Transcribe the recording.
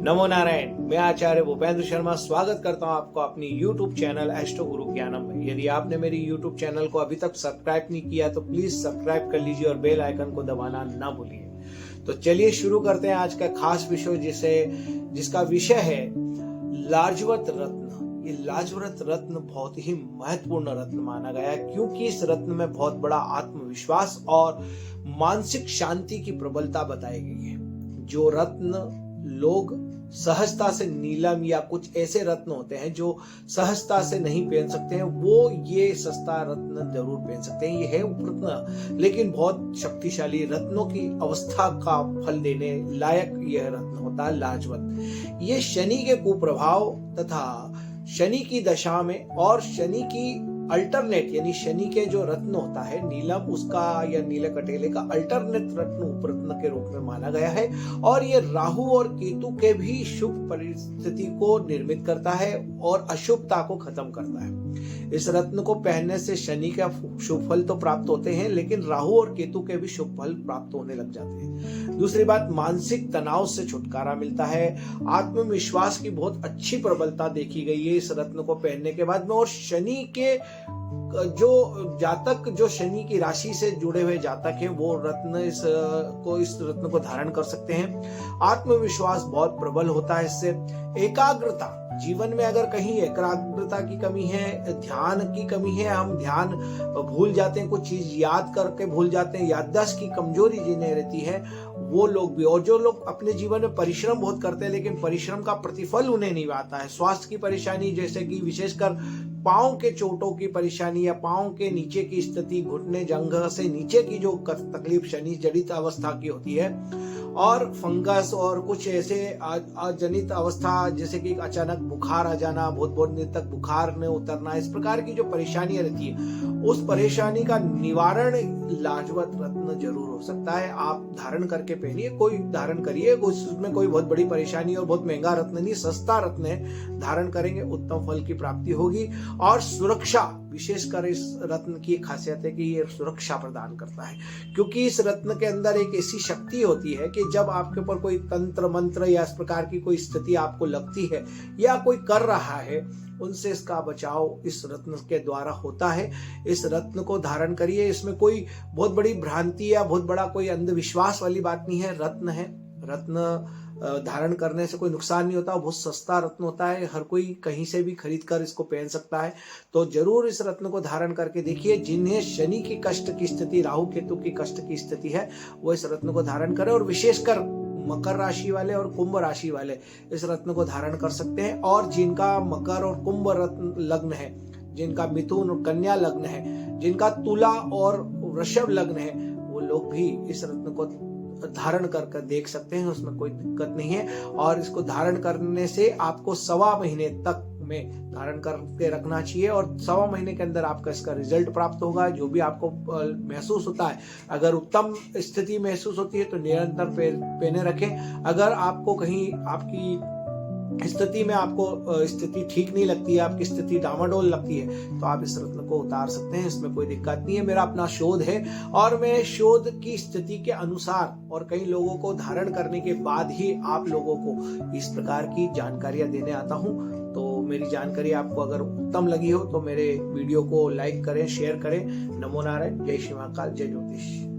नमो नारायण। मैं आचार्य भूपेंद्र शर्मा स्वागत करता हूं आपको अपनी YouTube चैनल एस्ट्रो गुरु ज्ञानम में। यदि आपने मेरी YouTube चैनल को अभी तक सब्सक्राइब नहीं किया तो प्लीज सब्सक्राइब कर लीजिए और बेल आइकन को दबाना ना भूलिए। तो चलिए शुरू करते हैं आज का खास विषय जिसका विषय है लाजवत रत्न। ये लाजवत रत्न बहुत ही महत्वपूर्ण रत्न माना गया है, क्योंकि इस रत्न में बहुत बड़ा आत्मविश्वास और मानसिक शांति की प्रबलता बताई गई है। जो रत्न लोग सहजता से नीलम या कुछ ऐसे रत्न होते हैं जो सहजता से नहीं पहन सकते हैं, वो ये सस्ता रत्न जरूर पहन सकते हैं। ये है रत्न, लेकिन बहुत शक्तिशाली रत्नों की अवस्था का फल देने लायक यह रत्न होता है लाजवत। ये शनि के कुप्रभाव तथा शनि की दशा में और शनि की अल्टरनेट यानी शनि के जो रत्न होता है नीलम, उसका या नीले कटेले का अल्टरनेट रत्न उपरत्न के रूप में माना गया है। और ये राहु और केतु के भी शुभ परिस्थिति को निर्मित करता है और अशुभता को खत्म करता है। इस रत्न को पहनने से शनि का शुभ फल तो प्राप्त होते हैं, लेकिन राहु और केतु के भी शुभ फल प्राप्त होने लग जाते हैं। दूसरी बात, मानसिक तनाव से छुटकारा मिलता है। आत्मविश्वास की बहुत अच्छी प्रबलता देखी गई है इस रत्न को पहनने के बाद में। और शनि के जो शनि की राशि से जुड़े हुए जातक हैं वो इस रत्न को धारण कर सकते हैं। आत्मविश्वास बहुत प्रबल होता है इससे। एकाग्रता, जीवन में अगर कहीं एकाग्रता की कमी है, ध्यान की कमी है, हम ध्यान भूल जाते हैं, कुछ चीज याद करके भूल जाते हैं, याददाश्त की कमजोरी जिन्हें रहती है वो लोग भी, और जो लोग अपने जीवन में परिश्रम बहुत करते हैं लेकिन परिश्रम का प्रतिफल उन्हें नहीं आता है। स्वास्थ्य की परेशानी, जैसे कि विशेषकर पांव के चोटों की परेशानी या पांव के नीचे की स्थिति, घुटने जंघ से नीचे की जो तकलीफ शनि जनित अवस्था की होती है, और फंगस और कुछ ऐसे अजनित अवस्था जैसे कि अचानक बुखार आ जाना, बहुत दिन तक बुखार में उतरना, इस प्रकार की जो परेशानियां रहती है उस परेशानी का निवारण लाजवत रत्न जरूर हो सकता है। आप धारण करके पहनिए, कोई धारण करिए, उसमें कोई बहुत बड़ी परेशानी और बहुत महंगा रत्न नहीं, सस्ता रत्न है। धारण करेंगे उत्तम फल की प्राप्ति होगी। और सुरक्षा, विशेषकर इस रत्न की खासियत है कि ये सुरक्षा प्रदान करता है, क्योंकि इस रत्न के अंदर एक ऐसी शक्ति होती है कि जब आपके ऊपर कोई तंत्र मंत्र या इस प्रकार की कोई स्थिति आपको लगती है या कोई कर रहा है, उनसे इसका बचाव इस रत्न के द्वारा होता है। इस रत्न को धारण करिए। इसमें कोई बहुत बड़ी भ्रांति या बहुत बड़ा कोई अंधविश्वास वाली बात नहीं है। रत्न है, रत्न धारण करने से कोई नुकसान नहीं होता, बहुत सस्ता रत्न होता है, हर कोई कहीं से भी खरीद कर इसको पहन सकता है। तो जरूर इस रत्न को धारण करके देखिए। जिन्हें शनि की कष्ट की स्थिति, राहु केतु की कष्ट की स्थिति है, वो इस रत्न को धारण करें। और विशेषकर मकर राशि वाले और कुंभ राशि वाले इस रत्न को धारण कर सकते हैं। और जिनका मकर और कुंभ रत्न लग्न है, जिनका मिथुन और कन्या लग्न है, जिनका तुला और वृषभ लग्न है, वो लोग भी इस रत्न को धारण कर देख सकते हैं, उसमें कोई दिक्कत नहीं है। और इसको धारण करने से आपको 1.25 महीने तक में धारण करके रखना चाहिए, और 1.25 महीने के अंदर आपका इसका रिजल्ट प्राप्त होगा। जो भी आपको महसूस होता है, अगर उत्तम स्थिति महसूस होती है तो निरंतर पहने रखें। अगर आपको कहीं आपकी स्थिति में आपको स्थिति ठीक नहीं लगती है, आपकी स्थिति डामाडोल लगती है, तो आप इस रत्न को उतार सकते हैं, इसमें कोई दिक्कत नहीं है। मेरा अपना शोध है और मैं शोध की स्थिति के अनुसार और कई लोगों को धारण करने के बाद ही आप लोगों को इस प्रकार की जानकारियां देने आता हूं। तो मेरी जानकारी आपको अगर उत्तम लगी हो तो मेरे वीडियो को लाइक करें, शेयर करें। नमो नारायण, जय श्री महाकाल, जय ज्योतिष।